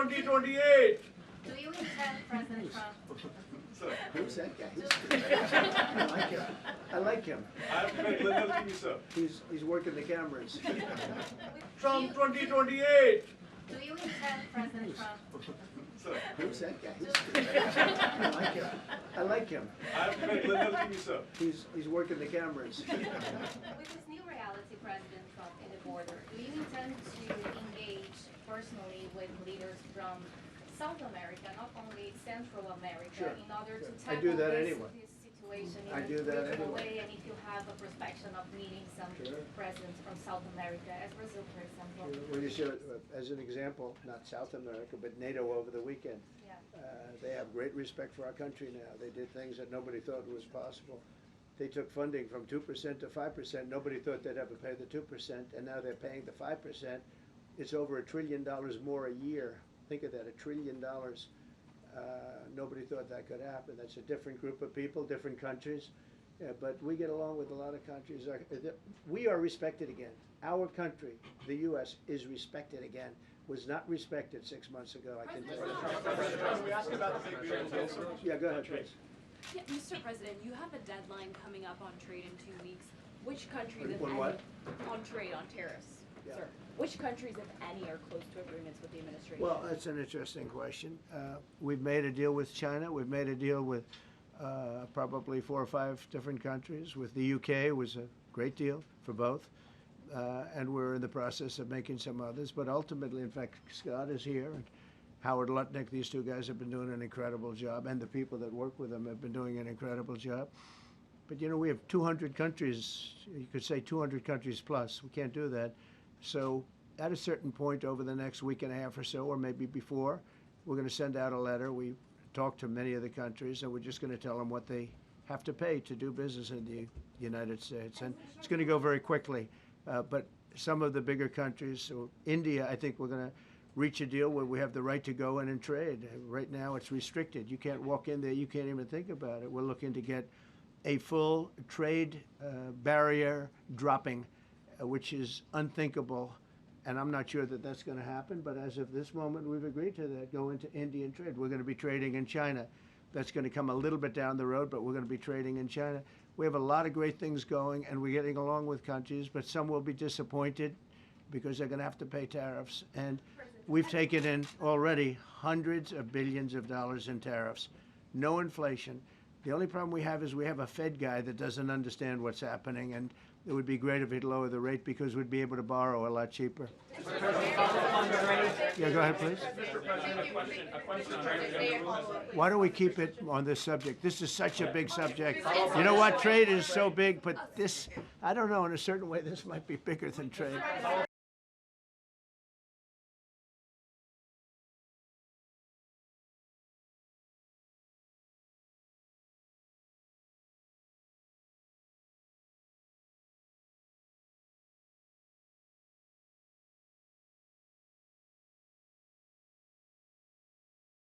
2028. Do you intend, President Trump? Who's that guy? I like him. I like him. He's working the cameras. Trump 2028. Do you intend, President Trump? Who's that guy? I like him. I like him. He's working the cameras. With this new reality, President Trump, in the border, do you intend to engage personally with leaders from South America, not only Central America, Sure. in order to I tackle do that this anyway. situation in I a do that regional anyway. way, and if you have a perspective of meeting some Sure. presidents from South America, as Brazil, for example? When you show, as an example, not South America, but NATO over the weekend. Yeah. They have great respect for our country now. They did things that nobody thought was possible. They took funding from 2% to 5%. Nobody thought they'd ever pay the 2%, and now they're paying the 5%. It's over $1 trillion more a year. Think of that, $1 trillion. Nobody thought that could happen. That's a different group of people, different countries. But we get along with a lot of countries. We are respected again. Our country, the U.S., is respected again. Was not respected 6 months ago, I can tell you. We ask about the big beautiful bill. Yeah, go ahead, please. Yeah, Mr. President, you have a deadline coming up on trade in 2 weeks. Which countries, if On any, what? on trade, on tariffs, Yeah. sir? Which countries, if any, are close to agreements with the administration? Well, that's an interesting question. We've made a deal with China. We've made a deal with probably 4 or 5 different countries. With the UK, it was a great deal for both. And we're in the process of making some others. But ultimately, in fact, Scott is here, and Howard Lutnick, these 2 guys have been doing an incredible job, and the people that work with them have been doing an incredible job. But, you know, we have 200 countries, you could say 200 countries plus. We can't do that. So at a certain point over the next week and a half or so, or maybe before, we're going to send out a letter. We talked to many of the countries, and we're just going to tell them what they have to pay to do business in the United States. And it's going to go very quickly. But some of the bigger countries, so India, I think we're going to reach a deal where we have the right to go in and trade. Right now it's restricted. You can't walk in there. You can't even think about it. We're looking to get a full trade barrier dropping, which is unthinkable. And I'm not sure that that's going to happen. But as of this moment, we've agreed to that, go into Indian trade. We're going to be trading in China. That's going to come a little bit down the road, but we're going to be trading in China. We have a lot of great things going, and we're getting along with countries, but some will be disappointed because they're going to have to pay tariffs. And we've taken in already hundreds of billions of dollars in tariffs. No inflation. The only problem we have is we have a Fed guy that doesn't understand what's happening, and it would be great if he'd lower the rate because we'd be able to borrow a lot cheaper. Yeah, go ahead, please. Mr. President, a question. Why don't we keep it on this subject? This is such a big subject. You know what? Trade is so big, but this, I don't know, in a certain way, this might be bigger than trade.